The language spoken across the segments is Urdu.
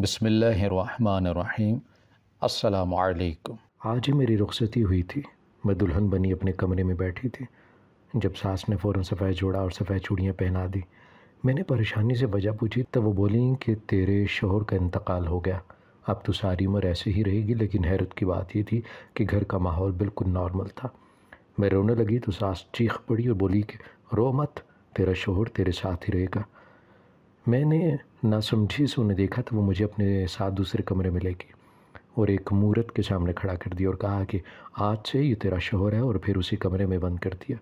بسم اللہ الرحمن الرحیم۔ السلام علیکم۔ آج ہی میری رخصتی ہوئی تھی۔ میں دلہن بنی اپنے کمرے میں بیٹھی تھی جب ساس نے فوراً سفید جوڑا اور سفید چوڑیاں پہنا دی۔ میں نے پریشانی سے وجہ پوچھی تو وہ بولیں کہ تیرے شوہر کا انتقال ہو گیا، اب تو ساری عمر ایسے ہی رہے گی۔ لیکن حیرت کی بات یہ تھی کہ گھر کا ماحول بالکل نارمل تھا۔ میں رونے لگی تو ساس چیخ پڑی اور بولی کہ رو مت، تیرا شوہر تیرے ساتھ ہی رہے گا۔ میں نے نہ سمجھی سے انہیں دیکھا تو وہ مجھے اپنے ساتھ دوسرے کمرے میں لے گئی اور ایک مورت کے سامنے کھڑا کر دیا اور کہا کہ آج سے یہ تیرا شوہر ہے، اور پھر اسی کمرے میں بند کر دیا۔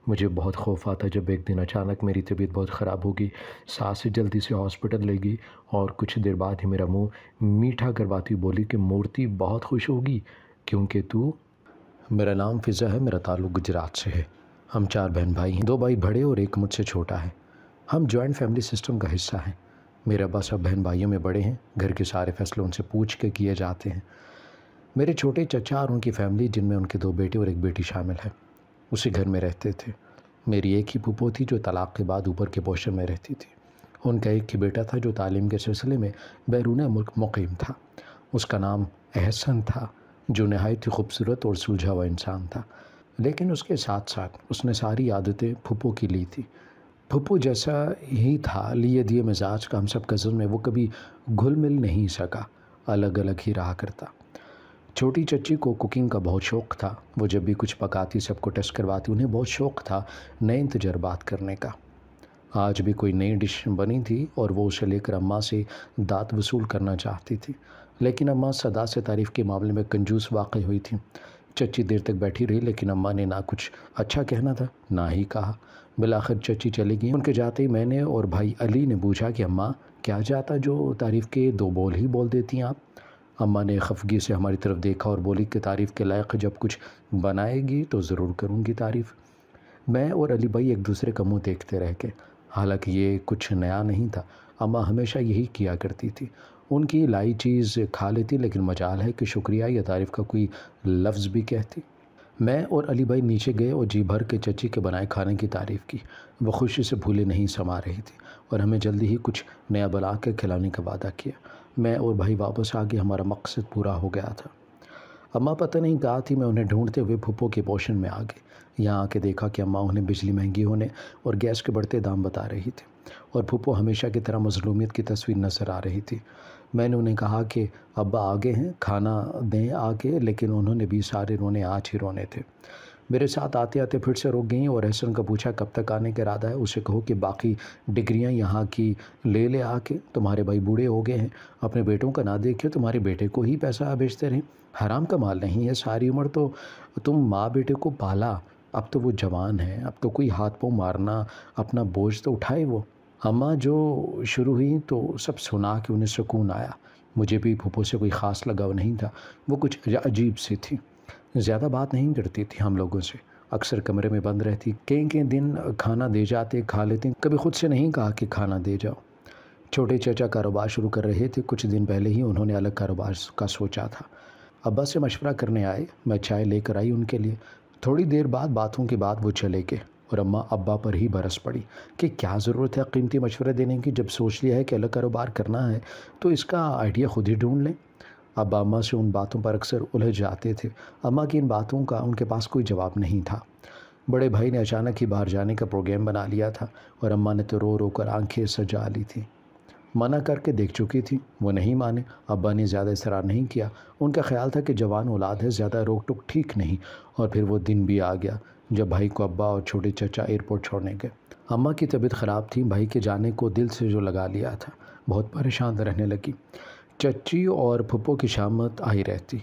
مجھے بہت خوف آتا جب ایک دن اچانک میری طبیعت بہت خراب ہوگی۔ ساس سے جلدی سے ہاسپٹل لے گئی اور کچھ دیر بعد ہی میرا منہ میٹھا کرواتی بولی کہ مورتی بہت خوش ہوگی کیونکہ تو… میرا نام فضا ہے، میرا تعلق گجرات سے ہے۔ ہم 4 بہن بھائی ہیں، 2 بھائی بڑے اور ایک مجھ سے چھوٹا ہے۔ ہم جوائنٹ فیملی سسٹم کا حصہ ہیں۔ میرے ابا سب بہن بھائیوں میں بڑے ہیں، گھر کے سارے فیصلے ان سے پوچھ کے کیے جاتے ہیں۔ میرے چھوٹے چچا اور ان کی فیملی، جن میں ان کے 2 بیٹے اور 1 بیٹی شامل ہے، اسی گھر میں رہتے تھے۔ میری ایک ہی پھوپھو تھی جو طلاق کے بعد اوپر کے پوشن میں رہتی تھی۔ ان کا ایک ہی بیٹا تھا جو تعلیم کے سلسلے میں بیرون ملک مقیم تھا۔ اس کا نام احسن تھا، جو نہایت ہی خوبصورت اور سلجھا ہوا انسان تھا، لیکن اس کے ساتھ ساتھ اس نے ساری عادتیں پھوپھو کی لی تھی۔ پھوپھو جیسا ہی تھا، لیے دیے مزاج کا، ہم سب کزن میں وہ کبھی گھل مل نہیں سکا، الگ الگ ہی رہا کرتا۔ چھوٹی چچی کو کوکنگ کا بہت شوق تھا، وہ جب بھی کچھ پکاتی سب کو ٹیسٹ کرواتی۔ انہیں بہت شوق تھا نئے تجربات کرنے کا۔ آج بھی کوئی نئی ڈش بنی تھی اور وہ اسے لے کر اماں سے داد وصول کرنا چاہتی تھی، لیکن اماں صدا سے تعریف کے معاملے میں کنجوس واقع ہوئی تھی۔ چچی دیر تک بیٹھی رہی، لیکن اماں نے نہ کچھ اچھا کہنا تھا نہ ہی کہا۔ بالآخر چچی چلی گئی۔ ان کے جاتے ہی میں نے اور بھائی علی نے پوچھا کہ اماں کیا جاتا جو تعریف کے 2 بول ہی بول دیتی ہیں آپ؟ اماں نے خفگی سے ہماری طرف دیکھا اور بولی کہ تعریف کے لائق جب کچھ بنائے گی تو ضرور کروں گی تعریف۔ میں اور علی بھائی ایک دوسرے کا منہ دیکھتے رہ گئے۔ حالانکہ یہ کچھ نیا نہیں تھا، اماں ہمیشہ یہی کیا کرتی تھی۔ ان کی لائی چیز کھا لیتی، لیکن مجال ہے کہ شکریہ یا تعریف کا کوئی لفظ بھی کہتی۔ میں اور علی بھائی نیچے گئے اور جی بھر کے چچی کے بنائے کھانے کی تعریف کی۔ وہ خوشی سے بھولے نہیں سما رہی تھی اور ہمیں جلدی ہی کچھ نیا بنا کے کھلانے کا وعدہ کیا۔ میں اور بھائی واپس آ گئے، ہمارا مقصد پورا ہو گیا تھا۔ اماں پتہ نہیں کہا تھی، میں انہیں ڈھونڈتے ہوئے پھوپھو کے پوشن میں آ گئے۔ یہاں آ کے دیکھا کہ اماں انہیں بجلی مہنگی ہونے اور گیس کے بڑھتے دام بتا رہی تھی، اور پھوپھو ہمیشہ کی طرح مظلومیت کی تصویر نظر آ رہی تھی۔ میں نے انہیں کہا کہ ابا آگے ہیں، کھانا دیں آ کے، لیکن انہوں نے بھی سارے رونے آج ہی رونے تھے۔ میرے ساتھ آتے آتے پھر سے رک گئیں اور احسن کا پوچھا کب تک آنے کا ارادہ ہے؟ اسے کہو کہ باقی ڈگریاں یہاں کی لے لے آ کے، تمہارے بھائی بوڑھے ہو گئے ہیں، اپنے بیٹوں کا نہ دیکھے، تمہارے بیٹے کو ہی پیسہ بیچتے رہیں۔ حرام کا مال نہیں ہے، ساری عمر تو تم ماں بیٹے کو پالا، اب تو وہ جوان ہے، اب تو کوئی ہاتھ پاؤں مارنا، اپنا بوجھ تو اٹھائے وہ۔ اماں جو شروع ہوئی تو سب سنا کہ انہیں سکون آیا۔ مجھے بھی پھوپھو سے کوئی خاص لگاؤ نہیں تھا، وہ کچھ عجیب سی تھی، زیادہ بات نہیں کرتی تھی ہم لوگوں سے، اکثر کمرے میں بند رہتی۔ کئی دن کھانا دے جاتے، کھا لیتے، کبھی خود سے نہیں کہا کہ کھانا دے جاؤ۔ چھوٹے چچا کاروبار شروع کر رہے تھے، کچھ دن پہلے ہی انہوں نے الگ کاروبار کا سوچا تھا۔ ابا سے مشورہ کرنے آئے، میں چائے لے کر آئی ان کے لیے۔ تھوڑی دیر بعد باتوں کے بعد وہ چلے گئے اور اماں ابا پر ہی برس پڑی کہ کیا ضرورت ہے قیمتی مشورے دینے کی، جب سوچ لیا ہے کہ الگ کاروبار کرنا ہے تو اس کا آئیڈیا خود ہی ڈھونڈ لیں۔ ابا اماں سے ان باتوں پر اکثر الجھ جاتے تھے۔ اماں کی ان باتوں کا ان کے پاس کوئی جواب نہیں تھا۔ بڑے بھائی نے اچانک ہی باہر جانے کا پروگرام بنا لیا تھا اور اماں نے تو رو رو کر آنکھیں سجا لی تھی۔ منع کر کے دیکھ چکی تھی، وہ نہیں مانے۔ ابا نے زیادہ اصرار نہیں کیا، ان کا خیال تھا کہ جوان اولاد ہے، زیادہ روک ٹوک ٹھیک نہیں۔ اور پھر وہ دن بھی آ گیا جب بھائی کو ابا اور چھوٹے چچا ایئرپورٹ چھوڑنے گئے۔ اماں کی طبیعت خراب تھی، بھائی کے جانے کو دل سے جو لگا لیا تھا، بہت پریشان رہنے لگی۔ چچی اور پھوپھو کی شامت آئی رہتی،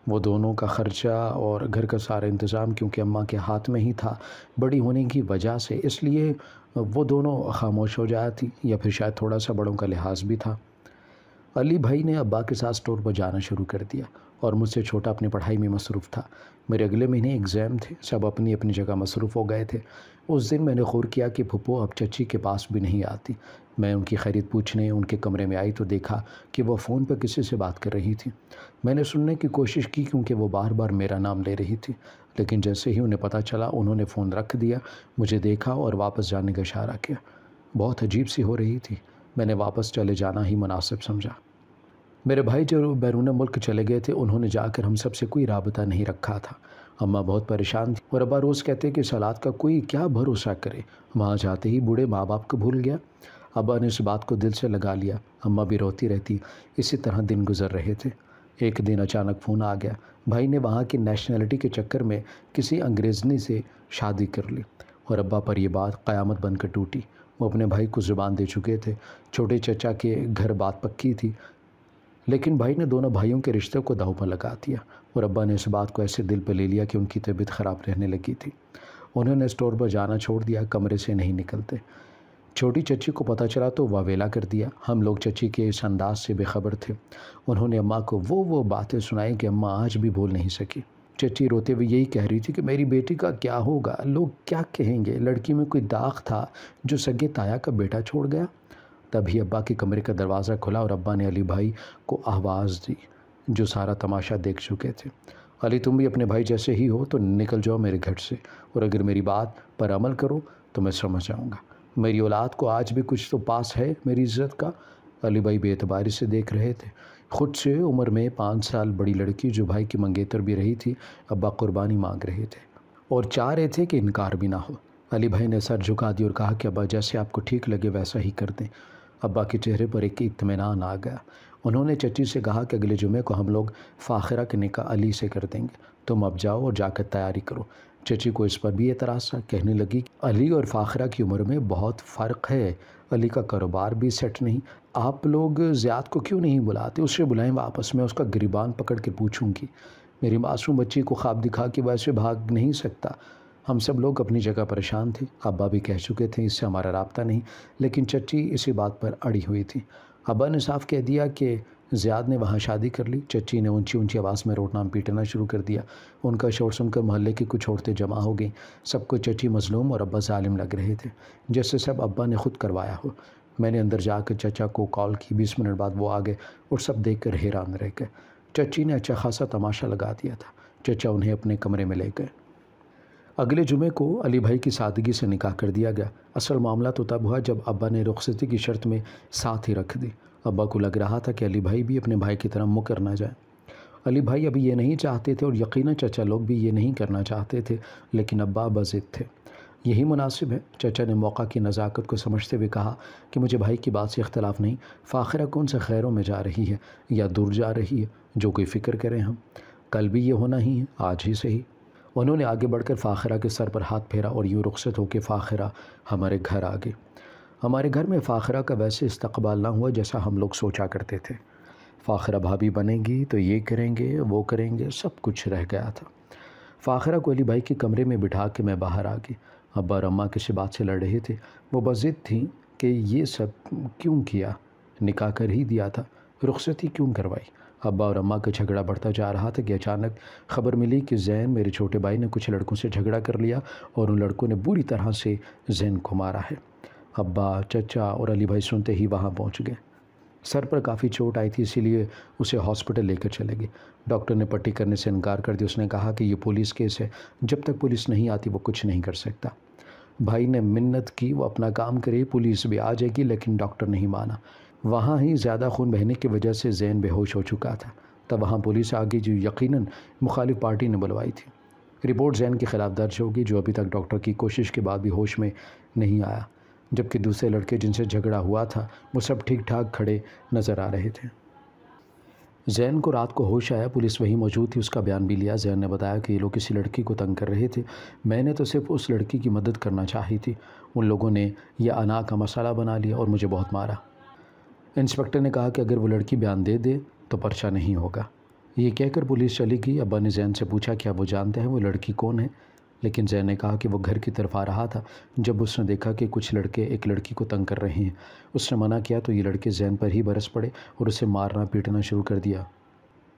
وہ دونوں کا خرچہ اور گھر کا سارا انتظام کیونکہ اماں کے ہاتھ میں ہی تھا، بڑی ہونے کی وجہ سے، اس لیے وہ دونوں خاموش ہو جاتی، یا پھر شاید تھوڑا سا بڑوں کا لحاظ بھی تھا۔ علی بھائی نے ابا کے ساتھ اسٹور پر جانا شروع کر دیا اور مجھ سے چھوٹا اپنی پڑھائی میں مصروف تھا۔ میرے اگلے مہینے ایگزام تھے، سب اپنی اپنی جگہ مصروف ہو گئے تھے۔ اس دن میں نے غور کیا کہ پھوپھو اب چچی کے پاس بھی نہیں آتی۔ میں ان کی خیریت پوچھنے ان کے کمرے میں آئی تو دیکھا کہ وہ فون پر کسی سے بات کر رہی تھی۔ میں نے سننے کی کوشش کی کیونکہ وہ بار بار میرا نام لے رہی تھی، لیکن جیسے ہی انہیں پتہ چلا انہوں نے فون رکھ دیا، مجھے دیکھا اور واپس جانے کا اشارہ کیا۔ بہت عجیب سی ہو رہی تھی، میں نے واپس چلے جانا ہی مناسب سمجھا۔ میرے بھائی جو بیرون ملک چلے گئے تھے انہوں نے جا کر ہم سب سے کوئی رابطہ نہیں رکھا تھا۔ اماں بہت پریشان تھی اور ابا روز کہتے کہ اس حالات کا کوئی کیا بھروسہ کرے، وہاں جاتے ہی بوڑھے ماں باپ کو بھول گیا۔ ابا نے اس بات کو دل سے لگا لیا، اماں بھی روتی رہتی، اسی طرح دن گزر رہے تھے۔ ایک دن اچانک فون آ گیا، بھائی نے وہاں کی نیشنلٹی کے چکر میں کسی انگریزنی سے شادی کر لی اور ابا پر یہ بات قیامت بن کر ٹوٹی۔ وہ اپنے بھائی کو زبان دے چکے تھے، چھوٹے چچا کے گھر بات پکی تھی، لیکن بھائی نے دونوں بھائیوں کے رشتے کو داؤ پر لگا دیا اور ابا نے اس بات کو ایسے دل پہ لے لیا کہ ان کی طبیعت خراب رہنے لگی تھی۔ انہوں نے اسٹور پر جانا چھوڑ دیا، کمرے سے نہیں نکلتے۔ چھوٹی چچی کو پتہ چلا تو واویلا کر دیا۔ ہم لوگ چچی کے اس انداز سے بے خبر تھے۔ انہوں نے اماں کو وہ باتیں سنائیں کہ اماں آج بھی بھول نہیں سکی۔ چچی روتے ہوئے یہی کہہ رہی تھی کہ میری بیٹی کا کیا ہوگا، لوگ کیا کہیں گے، لڑکی میں کوئی داغ تھا جو سگے تایا کا بیٹا چھوڑ گیا۔ تبھی ابا کے کمرے کا دروازہ کھلا اور ابا نے علی بھائی کو آواز دی جو سارا تماشا دیکھ چکے تھے۔ علی تم بھی اپنے بھائی جیسے ہی ہو تو نکل جاؤ میرے گھر سے، اور اگر میری بات پر عمل کرو تو میں سمجھ جاؤں گا۔ میری اولاد کو آج بھی کچھ تو پاس ہے میری عزت کا۔ علی بھائی بے اعتباری سے دیکھ رہے تھے۔ خود سے عمر میں 5 سال بڑی لڑکی جو بھائی کی منگیتر بھی رہی تھی، ابا قربانی مانگ رہے تھے اور چاہ رہے تھے کہ انکار بھی نہ ہو۔ علی بھائی نے سر جھکا دی اور کہا کہ ابا جیسے آپ کو ٹھیک لگے ویسا ہی کر دیں۔ ابا کے چہرے پر ایک اطمینان آ گیا۔ انہوں نے چچی سے کہا کہ اگلے جمعے کو ہم لوگ فاخرہ کے نکاح علی سے کر دیں گے، تم اب جاؤ اور جا کر تیاری کرو۔ چچی کو اس پر بھی اعتراض تھا، کہنے لگی کہ علی اور فاخرہ کی عمر میں بہت فرق ہے، علی کا کاروبار بھی سیٹ نہیں، آپ لوگ زیاد کو کیوں نہیں بلاتے، اسے بلائیں واپس، میں اس کا گریبان پکڑ کے پوچھوں گی۔ میری معصوم بچی کو خواب دکھا کہ ویسے بھاگ نہیں سکتا۔ ہم سب لوگ اپنی جگہ پریشان تھے، ابا بھی کہہ چکے تھے اس سے ہمارا رابطہ نہیں، لیکن چچی اسی بات پر اڑی ہوئی تھی۔ ابا نے صاف کہہ دیا کہ زیاد نے وہاں شادی کر لی۔ چچی نے اونچی اونچی آواز میں روٹنا پیٹنا شروع کر دیا۔ ان کا شور سن کر محلے کی کچھ عورتیں جمع ہو گئیں۔ سب کو چچی مظلوم اور ابا ظالم لگ رہے تھے، جیسے سب ابا نے خود کروایا ہو۔ میں نے اندر جا کر چچا کو کال کی، 20 منٹ بعد وہ آ گئے اور سب دیکھ کر حیران رہ گئے۔ چچی نے اچھا خاصا تماشا لگا دیا تھا۔ چچا انہیں اپنے کمرے میں لے گئے۔ اگلے جمعے کو علی بھائی کی سادگی سے نکاح کر دیا گیا۔ اصل معاملہ تو تب ہوا جب ابا نے رخصتی کی شرط میں ساتھ ہی رکھ دی۔ ابا کو لگ رہا تھا کہ علی بھائی بھی اپنے بھائی کی طرح مکر نہ جائے۔ علی بھائی ابھی یہ نہیں چاہتے تھے اور یقیناً چچا لوگ بھی یہ نہیں کرنا چاہتے تھے، لیکن ابا بضد تھے۔ یہی مناسب ہے، چچا نے موقع کی نزاکت کو سمجھتے ہوئے کہا کہ مجھے بھائی کی بات سے اختلاف نہیں، فاخرہ کون سے خیروں میں جا رہی ہے یا دور جا رہی ہے، جو کوئی فکر کریں ہم، کل بھی یہ ہونا ہی ہے، آج ہی صحیح۔ انہوں نے آگے بڑھ کر فاخرہ کے سر پر ہاتھ پھیرا اور یوں رخصت ہو کے فاخرہ ہمارے گھر آ گئی۔ ہمارے گھر میں فاخرہ کا ویسے استقبال نہ ہوا جیسا ہم لوگ سوچا کرتے تھے۔ فاخرہ بھابھی بنے گی تو یہ کریں گے وہ کریں گے، سب کچھ رہ گیا تھا۔ فاخرہ کو علی بھائی کے کمرے میں بٹھا کے میں باہر آ گئی۔ ابا اور اماں کسی بات سے لڑ رہے تھے، وہ بضد تھیں کہ یہ سب کیوں کیا، نکاح کر ہی دیا تھا، رخصتی کیوں کروائی۔ ابا اور اماں کا جھگڑا بڑھتا جا رہا تھا کہ اچانک خبر ملی کہ زین میرے چھوٹے بھائی نے کچھ لڑکوں سے جھگڑا کر لیا اور ان لڑکوں نے بری طرح سے زین کو مارا ہے۔ ابا، چچا اور علی بھائی سنتے ہی وہاں پہنچ گئے۔ سر پر کافی چوٹ آئی تھی، اسی لیے اسے ہاسپٹل لے کر چلے گئے۔ ڈاکٹر نے پٹی کرنے سے انکار کر دیا۔ اس نے کہا کہ یہ پولیس کیس ہے، جب تک پولیس نہیں آتی وہ کچھ نہیں کر سکتا۔ بھائی نے منت کی وہ اپنا کام کرے، پولیس بھی آ جائے گی، لیکن ڈاکٹر نہیں مانا۔ وہاں ہی زیادہ خون بہنے کی وجہ سے زین بے ہوش ہو چکا تھا۔ تب وہاں پولیس آ گئی جو یقیناً مخالف پارٹی نے بلوائی تھی۔ رپورٹ زین کے خلاف درج ہوگی، جو ابھی تک ڈاکٹر کی کوشش کے بعد بھی ہوش میں نہیں آیا، جبکہ دوسرے لڑکے جن سے جھگڑا ہوا تھا وہ سب ٹھیک ٹھاک کھڑے نظر آ رہے تھے۔ زین کو رات کو ہوش آیا، پولیس وہی موجود تھی، اس کا بیان بھی لیا۔ زین نے بتایا کہ یہ لوگ کسی لڑکی کو تنگ کر رہے تھے، میں نے تو صرف اس لڑکی کی مدد کرنا چاہی تھی، ان لوگوں نے یہ انا کا مسئلہ بنا لیا اور مجھے بہت مارا۔ انسپکٹر نے کہا کہ اگر وہ لڑکی بیان دے دے تو پرچہ نہیں ہوگا۔ یہ کہہ کر پولیس چلی گئی۔ ابا نے زین سے پوچھا کیا وہ جانتے ہیں وہ لڑکی کون ہے، لیکن زین نے کہا کہ وہ گھر کی طرف آ رہا تھا جب اس نے دیکھا کہ کچھ لڑکے ایک لڑکی کو تنگ کر رہے ہیں۔ اس نے منع کیا تو یہ لڑکے زین پر ہی برس پڑے اور اسے مارنا پیٹنا شروع کر دیا۔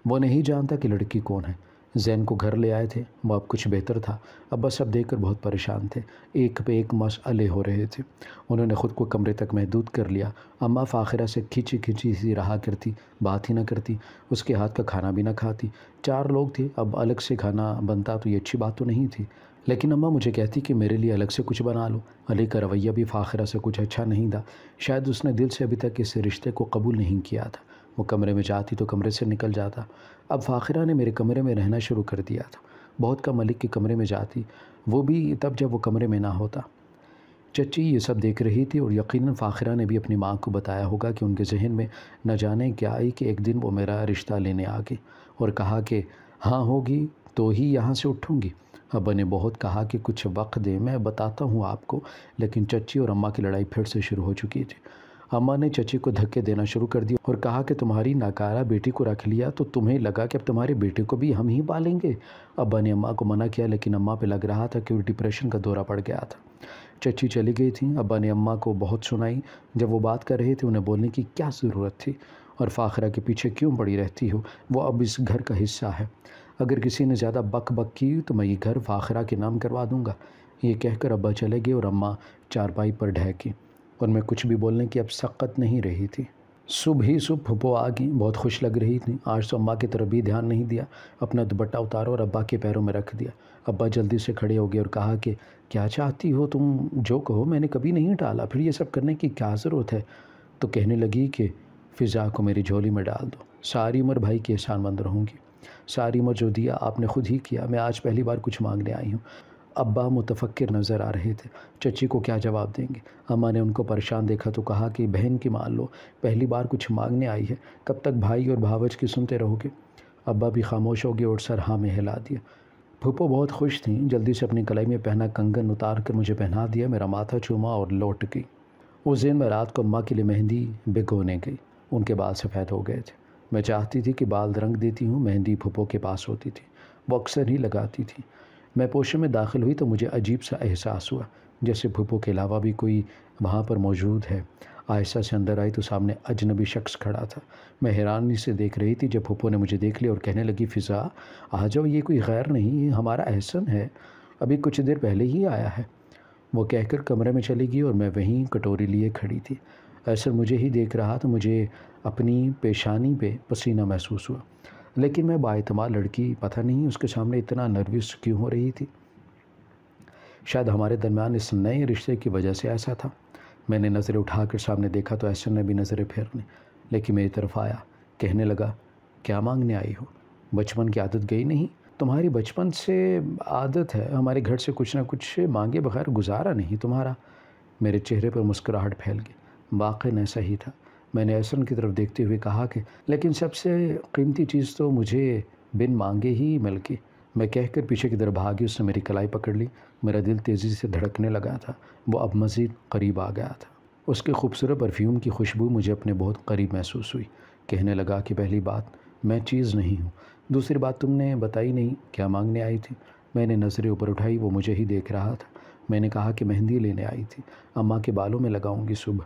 وہ نہیں جانتا کہ لڑکی کون ہے۔ زین کو گھر لے آئے تھے، وہ اب کچھ بہتر تھا۔ ابا سب دیکھ کر بہت پریشان تھے، ایک پہ ایک مسئلے ہو رہے تھے۔ انہوں نے خود کو کمرے تک محدود کر لیا۔ اماں فاخرہ سے کھینچی کھینچی سی رہا کرتی، بات ہی نہ کرتی، اس کے ہاتھ کا کھانا بھی نہ کھاتی۔ 4 لوگ تھے، اب الگ سے کھانا بنتا تو یہ اچھی بات تو نہیں تھی، لیکن اماں مجھے کہتی کہ میرے لیے الگ سے کچھ بنا لو۔ علی کا رویہ بھی فاخرہ سے کچھ اچھا نہیں تھا، شاید اس نے دل سے ابھی تک اس رشتے کو قبول نہیں کیا تھا۔ وہ کمرے میں جاتی تو کمرے سے نکل جاتا۔ اب فاخرہ نے میرے کمرے میں رہنا شروع کر دیا تھا۔ بہت کم ملک کے کمرے میں جاتی، وہ بھی تب جب وہ کمرے میں نہ ہوتا۔ چچی یہ سب دیکھ رہی تھی اور یقیناً فاخرہ نے بھی اپنی ماں کو بتایا ہوگا کہ ان کے ذہن میں نہ جانے کیا آئی کہ ایک دن وہ میرا رشتہ لینے آ گئی اور کہا کہ ہاں ہوگی تو ہی یہاں سے اٹھوں گی۔ ابا نے بہت کہا کہ کچھ وقت دے، میں بتاتا ہوں آپ کو، لیکن چچی اور اماں کی لڑائی پھر سے شروع ہو چکی تھی۔ اماں نے چچی کو دھکے دینا شروع کر دیا اور کہا کہ تمہاری ناکارہ بیٹی کو رکھ لیا تو تمہیں لگا کہ اب تمہارے بیٹے کو بھی ہم ہی پالیں گے۔ ابا نے اماں کو منع کیا، لیکن اماں پہ لگ رہا تھا کہ وہ ڈپریشن کا دورہ پڑ گیا تھا۔ چچی چلی گئی تھیں۔ ابا نے اماں کو بہت سنائی۔ جب وہ بات کر رہے تھے انہیں بولنے کی کیا ضرورت تھی، اور فاخرہ کے پیچھے کیوں پڑی رہتی ہو، وہ اب اس گھر کا حصہ ہے۔ اگر کسی نے زیادہ بک بک کی تو میں یہ گھر فاخرہ کے نام کروا دوں گا۔ یہ کہہ کر ابا چلے گئے اور اماں چارپائی پر ڈھہکی اور میں کچھ بھی بولنے کی اب سقت نہیں رہی تھی۔ صبح ہی صبح پھپھو آ گئیں، بہت خوش لگ رہی تھیں۔ آج تو اماں کی طرف بھی دھیان نہیں دیا، اپنا دوپٹہ اتارا اور ابا کے پیروں میں رکھ دیا۔ ابا جلدی سے کھڑے ہو گئے اور کہا کہ کیا چاہتی ہو تم، جو کہو، میں نے کبھی نہیں ٹالا، پھر یہ سب کرنے کی کیا ضرورت ہے؟ تو کہنے لگی کہ فضا کو میری جھولی میں ڈال دو، ساری عمر بھائی کی احسان مند رہوں گی۔ ساری عمر جو دیا آپ نے خود ہی کیا، میں آج پہلی بار کچھ مانگنے آئی ہوں۔ ابا متفکر نظر آ رہے تھے، چچی کو کیا جواب دیں گے۔ اماں نے ان کو پریشان دیکھا تو کہا کہ بہن کی مان لو، پہلی بار کچھ مانگنے آئی ہے، کب تک بھائی اور بھاوج کی سنتے رہو گے؟ ابا بھی خاموش ہو گئے اور سر ہاں میں ہلا دیا۔ پھپھو بہت خوش تھیں، جلدی سے اپنی کلائی میں پہنا کنگن اتار کر مجھے پہنا دیا، میرا ماتھا چوما اور لوٹ گئی۔ اس دن میں رات کو اماں کے لیے مہندی بھگونے گئی۔ ان کے بال سفید ہو گئے تھے۔ میں چاہتی تھی کہ بال رنگ دیتی ہوں، مہندی پھپھو کے پاس ہوتی تھی، وہ اکثر ہی لگاتی تھی۔ میں پوشے میں داخل ہوئی تو مجھے عجیب سا احساس ہوا، جیسے پھپھو کے علاوہ بھی کوئی وہاں پر موجود ہے۔ آہستہ سے اندر آئی تو سامنے اجنبی شخص کھڑا تھا۔ میں حیرانی سے دیکھ رہی تھی۔ جب پھپھو نے مجھے دیکھ لیا اور کہنے لگی فضا آ جاؤ، یہ کوئی غیر نہیں، یہ ہمارا احسن ہے، ابھی کچھ دیر پہلے ہی آیا ہے۔ وہ کہہ کر کمرے میں چلی گئی اور میں وہیں کٹوری لیے کھڑی تھی۔ احسن مجھے ہی دیکھ رہا تو مجھے اپنی پیشانی پہ پسینہ محسوس ہوا، لیکن میں بااعتماد لڑکی، پتہ نہیں اس کے سامنے اتنا نروس کیوں ہو رہی تھی۔ شاید ہمارے درمیان اس نئے رشتے کی وجہ سے ایسا تھا۔ میں نے نظریں اٹھا کر سامنے دیکھا تو احسن نے بھی نظریں پھیرنے، لیکن میری طرف آیا، کہنے لگا کیا مانگنے آئی ہو؟ بچپن کی عادت گئی نہیں؟ تمہاری بچپن سے عادت ہے، ہمارے گھر سے کچھ نہ کچھ مانگے بغیر گزارا نہیں تمہارا۔ میرے چہرے پر مسکراہٹ پھیل گئی۔ واقعاً ایسا ہی تھا۔ میں نے احسن کی طرف دیکھتے ہوئے کہا کہ لیکن سب سے قیمتی چیز تو مجھے بن مانگے ہی مل گئی۔ میں کہہ کر پیچھے کی طرف بھاگی، اس نے میری کلائی پکڑ لی۔ میرا دل تیزی سے دھڑکنے لگا تھا، وہ اب مزید قریب آ گیا تھا۔ اس کے خوبصورت پرفیوم کی خوشبو مجھے اپنے بہت قریب محسوس ہوئی۔ کہنے لگا کہ پہلی بات میں چیز نہیں ہوں، دوسری بات تم نے بتائی نہیں، کیا مانگنے آئی تھی؟ میں نے نظریں اوپر اٹھائی، وہ مجھے ہی دیکھ رہا تھا۔ میں نے کہا کہ مہندی لینے آئی تھی، اماں کے بالوں میں لگاؤں گی صبح۔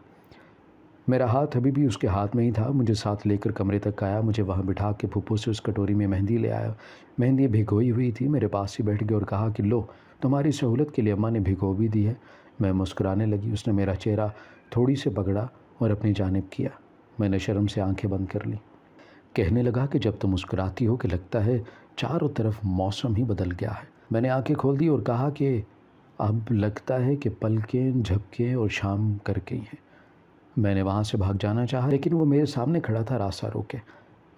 میرا ہاتھ ابھی بھی اس کے ہاتھ میں ہی تھا، مجھے ساتھ لے کر کمرے تک آیا، مجھے وہاں بٹھا کے پھپھو سے اس کٹوری میں مہندی لے آیا۔ مہندی بھگوئی ہوئی تھی، میرے پاس ہی بیٹھ گیا اور کہا کہ لو، تمہاری سہولت کے لیے اماں نے بھگو بھی دی ہے۔ میں مسکرانے لگی۔ اس نے میرا چہرہ تھوڑی سے پکڑا اور اپنی جانب کیا۔ میں نے شرم سے آنکھیں بند کر لیں۔ کہنے لگا کہ جب تم مسکراتی ہو کہ لگتا ہے چاروں طرف موسم ہی بدل گیا ہے۔ میں نے آنکھیں کھول دی اور کہا کہ اب لگتا ہے کہ پلکیں جھپکیں اور شام کر گئی ہیں۔ میں نے وہاں سے بھاگ جانا چاہا، لیکن وہ میرے سامنے کھڑا تھا راستہ روکے۔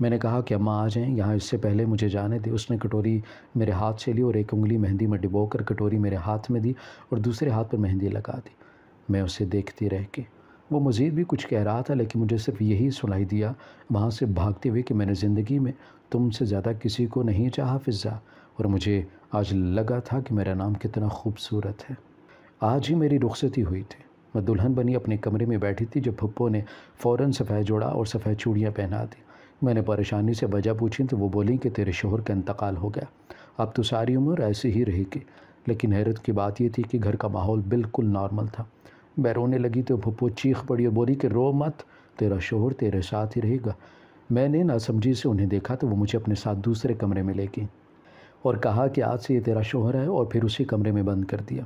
میں نے کہا کہ اماں آ جائیں یہاں، اس سے پہلے مجھے جانے دے۔ اس نے کٹوری میرے ہاتھ سے لی اور ایک انگلی مہندی میں ڈبو کر کٹوری میرے ہاتھ میں دی اور دوسرے ہاتھ پر مہندی لگا دی۔ میں اسے دیکھتی رہ گئی۔ وہ مزید بھی کچھ کہہ رہا تھا، لیکن مجھے صرف یہی سنائی دیا وہاں سے بھاگتے ہوئے کہ میں نے زندگی میں تم سے زیادہ کسی کو نہیں چاہا فضا، اور مجھے آج لگا تھا کہ میرا نام کتنا خوبصورت ہے۔ آج ہی میری رخصتی ہوئی تھی، میں دلہن بنی اپنے کمرے میں بیٹھی تھی جب پھپھو نے فوراً سفید جوڑا اور سفید چوڑیاں پہنا دی۔ میں نے پریشانی سے وجہ پوچھی تو وہ بولی کہ تیرے شوہر کا انتقال ہو گیا، اب تو ساری عمر ایسے ہی رہے گی۔ لیکن حیرت کی بات یہ تھی کہ گھر کا ماحول بالکل نارمل تھا۔ میں رونے لگی تو پھپھو چیخ پڑی اور بولی کہ رو مت، تیرا شوہر تیرے ساتھ ہی رہے گا۔ میں نے ناسمجھی سے انہیں دیکھا تو وہ مجھے اپنے ساتھ دوسرے کمرے میں لے گئی اور کہا کہ آج سے یہ تیرا شوہر ہے، اور پھر اسی کمرے میں بند کر دیا۔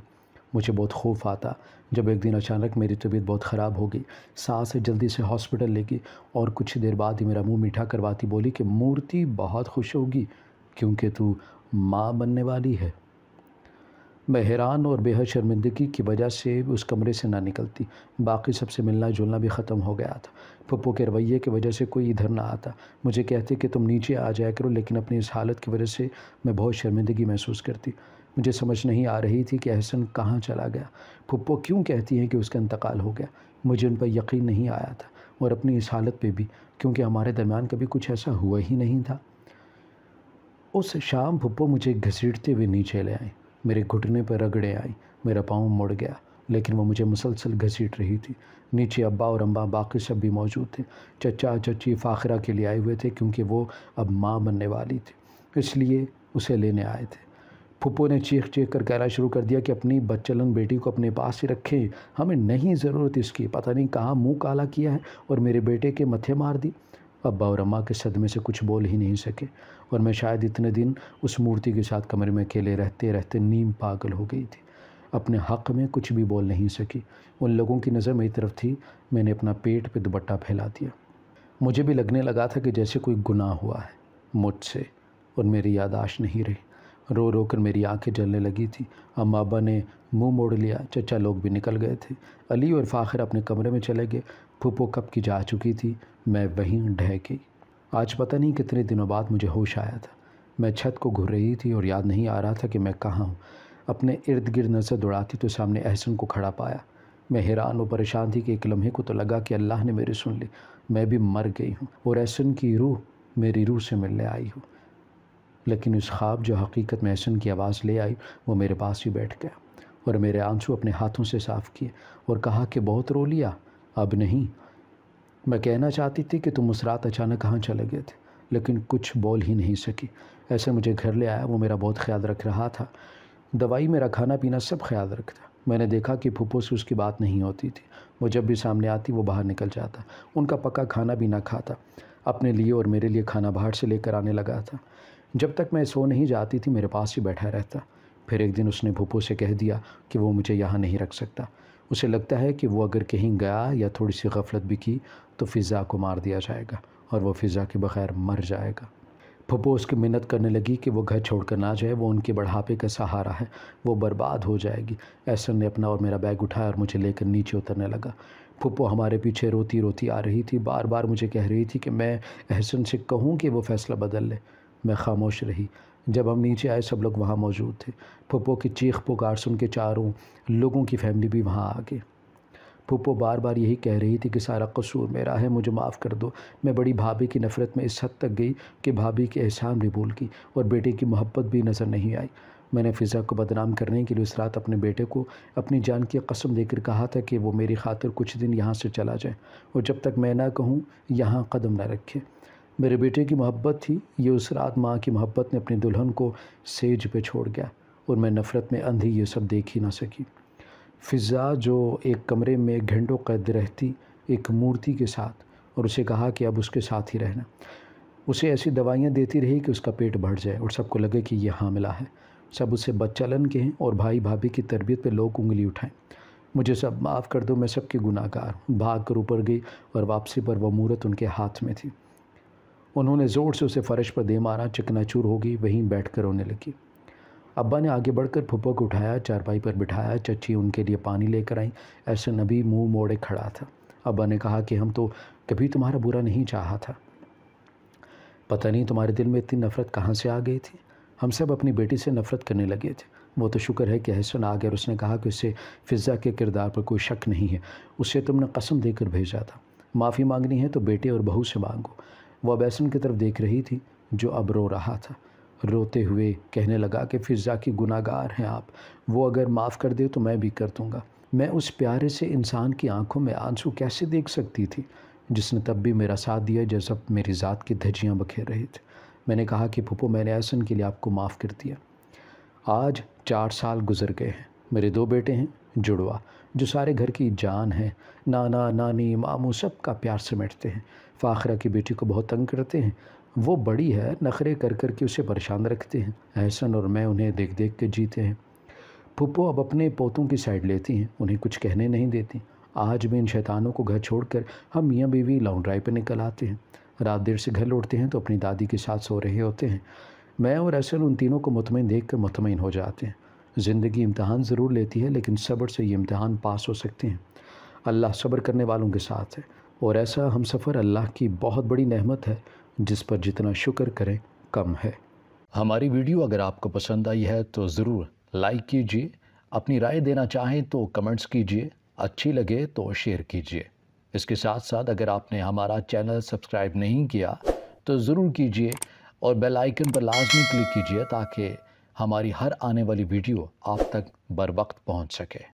مجھے بہت خوف آتا جب ایک دن اچانک میری طبیعت بہت خراب ہو گئی۔ ساس جلدی سے ہاسپٹل لے گئی اور کچھ دیر بعد ہی میرا منہ میٹھا کرواتی بولی کہ مورتی بہت خوش ہوگی کیونکہ تو ماں بننے والی ہے۔ میں حیران اور بے حد شرمندگی کی وجہ سے اس کمرے سے نہ نکلتی۔ باقی سب سے ملنا جلنا بھی ختم ہو گیا تھا۔ پھپھو کے رویے کی وجہ سے کوئی ادھر نہ آتا۔ مجھے کہتے کہ تم نیچے آ جایا کرو، لیکن اپنی اس حالت کی وجہ سے میں بہت شرمندگی محسوس کرتی۔ مجھے سمجھ نہیں آ رہی تھی کہ احسن کہاں چلا گیا۔ پھپھو کیوں کہتی ہیں کہ اس کا انتقال ہو گیا؟ مجھے ان پر یقین نہیں آیا تھا، اور اپنی اس حالت پہ بھی، کیونکہ ہمارے درمیان کبھی کچھ ایسا ہوا ہی نہیں تھا۔ اس شام پھپھو مجھے گھسیٹتے ہوئے نیچے لے آئیں، میرے گھٹنے پر رگڑے آئیں، میرا پاؤں مڑ گیا، لیکن وہ مجھے مسلسل گھسیٹ رہی تھی۔ نیچے ابا اور اماں باقی سب بھی موجود تھے۔ چچا چچی فاخرہ کے لیے آئے ہوئے تھے، کیونکہ وہ اب ماں بننے والی تھی، اس لیے اسے لینے آئے تھے۔ پھپھو نے چیخ چیخ کر کہنا شروع کر دیا کہ اپنی بدچلن بیٹی کو اپنے پاس ہی رکھیں، ہمیں نہیں ضرورت اس کی، پتہ نہیں کہاں منہ کالا کیا ہے اور میرے بیٹے کے متھے مار دی۔ ابا اور اماں کے صدمے سے کچھ بول ہی نہیں سکے، اور میں شاید اتنے دن اس مورتی کے ساتھ کمرے میں اکیلے رہتے رہتے نیم پاگل ہو گئی تھی۔ اپنے حق میں کچھ بھی بول نہیں سکی۔ ان لوگوں کی نظر میری طرف تھی۔ میں نے اپنا پیٹ پہ دوپٹہ پھیلا دیا۔ مجھے بھی لگنے لگا تھا کہ جیسے کوئی گناہ ہوا ہے مجھ سے، اور میری یادداشت نہیں رہی۔ رو رو کر میری آنکھیں جلنے لگی تھی۔ اماں ابا نے منہ موڑ لیا، چچا لوگ بھی نکل گئے تھے، علی اور فاخر اپنے کمرے میں چلے گئے۔ پھپھو کب کی جا چکی تھی، میں وہیں ڈھہ گئی۔ آج پتہ نہیں کتنے دنوں بعد مجھے ہوش آیا تھا۔ میں چھت کو گھر رہی تھی اور یاد نہیں آ رہا تھا کہ میں کہاں ہوں۔ اپنے ارد گرد نظر دوڑاتی تو سامنے احسن کو کھڑا پایا۔ میں حیران و پریشان تھی کہ ایک لمحے کو تو لگا کہ اللہ نے میری سن لی، میں بھی مر گئی ہوں اور احسن کی روح میری روح سے ملنے آئی ہو۔ لیکن اس خواب جو حقیقت میں احسن کی آواز لے آئی، وہ میرے پاس ہی بیٹھ گیا اور میرے آنسو اپنے ہاتھوں سے صاف کیے اور کہا کہ بہت رو لیا، اب نہیں۔ میں کہنا چاہتی تھی کہ تم اس رات اچانک کہاں چلے گئے تھے، لیکن کچھ بول ہی نہیں سکی۔ ایسے مجھے گھر لے آیا، وہ میرا بہت خیال رکھ رہا تھا، دوائی میرا کھانا پینا سب خیال رکھتا۔ میں نے دیکھا کہ پھپھو سے اس کی بات نہیں ہوتی تھی، وہ جب بھی سامنے آتی وہ باہر نکل جاتا، ان کا پکا کھانا بھی نہ کھاتا، اپنے لیے اور میرے لیے کھانا باہر سے لے کر آنے لگا تھا۔ جب تک میں سو نہیں جاتی تھی میرے پاس ہی بیٹھا رہتا۔ پھر ایک دن اس نے پھپھو سے کہہ دیا کہ وہ مجھے یہاں نہیں رکھ سکتا، اسے لگتا ہے کہ وہ اگر کہیں گیا یا تھوڑی سی غفلت بھی کی تو فضا کو مار دیا جائے گا اور وہ فضا کے بغیر مر جائے گا۔ پھپھو اس کی منت کرنے لگی کہ وہ گھر چھوڑ کر نہ جائے، وہ ان کے بڑھاپے کا سہارا ہے، وہ برباد ہو جائے گی۔ احسن نے اپنا اور میرا بیگ اٹھایا اور مجھے لے کر نیچے اترنے لگا۔ پھپھو ہمارے پیچھے روتی روتی آ رہی تھی، بار بار مجھے کہہ رہی تھی کہ میں احسن سے کہوں کہ وہ فیصلہ بدل لے۔ میں خاموش رہی۔ جب ہم نیچے آئے سب لوگ وہاں موجود تھے۔ پھپھو کی چیخ پکار سن کے چاروں لوگوں کی فیملی بھی وہاں آ گئی۔ پھپھو بار بار یہی کہہ رہی تھی کہ سارا قصور میرا ہے، مجھے معاف کر دو۔ میں بڑی بھابھی کی نفرت میں اس حد تک گئی کہ بھابھی کے احسان بھی بھول گئی اور بیٹے کی محبت بھی نظر نہیں آئی۔ میں نے فضا کو بدنام کرنے کے لیے اس رات اپنے بیٹے کو اپنی جان کی قسم دے کر کہا تھا کہ وہ میری خاطر کچھ دن یہاں سے چلا جائے اور جب تک میں نہ کہوں یہاں قدم نہ رکھے۔ میرے بیٹے کی محبت تھی یہ، اس رات ماں کی محبت نے اپنی دلہن کو سیج پہ چھوڑ گیا اور میں نفرت میں اندھی یہ سب دیکھ ہی نہ سکی۔ فضا جو ایک کمرے میں گھنٹوں قید رہتی ایک مورتی کے ساتھ، اور اسے کہا کہ اب اس کے ساتھ ہی رہنا، اسے ایسی دوائیاں دیتی رہی کہ اس کا پیٹ بڑھ جائے اور سب کو لگے کہ یہ حاملہ ہے، سب اسے بدچلن کہیں اور بھائی بھابھی کی تربیت پہ لوگ انگلی اٹھائیں۔ مجھے سب معاف کر دو، میں سب کی گناہ گار ہوں۔ بھاگ کر اوپر گئی اور واپسی پر وہ مورت ان کے ہاتھ میں تھی۔ انہوں نے زور سے اسے فرش پر دے مارا، چکنا چور ہو گئی، وہیں بیٹھ کر رونے لگی۔ ابا نے آگے بڑھ کر پھپھو کو اٹھایا، چارپائی پر بٹھایا، چچی ان کے لیے پانی لے کر آئیں۔ ایسے نبی منہ موڑے کھڑا تھا۔ ابا نے کہا کہ ہم تو کبھی تمہارا برا نہیں چاہا تھا، پتہ نہیں تمہارے دل میں اتنی نفرت کہاں سے آ گئی تھی۔ ہم سب اپنی بیٹی سے نفرت کرنے لگے تھے۔ وہ تو شکر ہے کہ احسن آ گیا اور اس نے کہا کہ اسے فضا کے کردار پر کوئی شک نہیں ہے، اسے تم نے قسم دے کر بھیجا تھا، معافی مانگنی ہے تو بیٹے اور بہو سے مانگو۔ وہ اب احسن کی طرف دیکھ رہی تھی جو اب رو رہا تھا، روتے ہوئے کہنے لگا کہ فضا کی گناہ گار ہیں آپ، وہ اگر معاف کر دے تو میں بھی کر دوں گا۔ میں اس پیارے سے انسان کی آنکھوں میں آنسو کیسے دیکھ سکتی تھی جس نے تب بھی میرا ساتھ دیا جب میری ذات کی دھجیاں بکھیر رہے تھے۔ میں نے کہا کہ پھپھو میں نے احسن کے لیے آپ کو معاف کر دیا۔ آج 4 سال گزر گئے ہیں، میرے 2 بیٹے ہیں جڑوا جو سارے گھر کی جان ہیں، نانا نانی ماموں سب کا پیار سمیٹتے ہیں، فاخرہ کی بیٹی کو بہت تنگ کرتے ہیں، وہ بڑی ہے، نخرے کر کر کے اسے پریشان رکھتے ہیں، احسن اور میں انہیں دیکھ دیکھ کے جیتے ہیں۔ پھپھو اب اپنے پوتوں کی سائڈ لیتی ہیں، انہیں کچھ کہنے نہیں دیتی۔ آج بھی ان شیطانوں کو گھر چھوڑ کر ہم میاں بیوی لانگ ڈرائیو پہ نکل آتے ہیں، رات دیر سے گھر لوٹتے ہیں تو اپنی دادی کے ساتھ سو رہے ہوتے ہیں۔ میں اور احسن ان تینوں کو مطمئن دیکھ کر مطمئن ہو جاتے ہیں۔ زندگی امتحان ضرور لیتی ہے لیکن صبر سے یہ امتحان پاس ہو سکتے ہیں۔ اللہ صبر کرنے والوں کے ساتھ ہے، اور ایسا ہم سفر اللہ کی بہت بڑی نعمت ہے جس پر جتنا شکر کریں کم ہے۔ ہماری ویڈیو اگر آپ کو پسند آئی ہے تو ضرور لائک کیجیے، اپنی رائے دینا چاہیں تو کمنٹس کیجیے، اچھی لگے تو شیئر کیجیے۔ اس کے ساتھ ساتھ اگر آپ نے ہمارا چینل سبسکرائب نہیں کیا تو ضرور کیجیے، اور بیل آئیکن پر لازمی کلک کیجیے تاکہ ہماری ہر آنے والی ویڈیو آپ تک بر وقت پہنچ سکے۔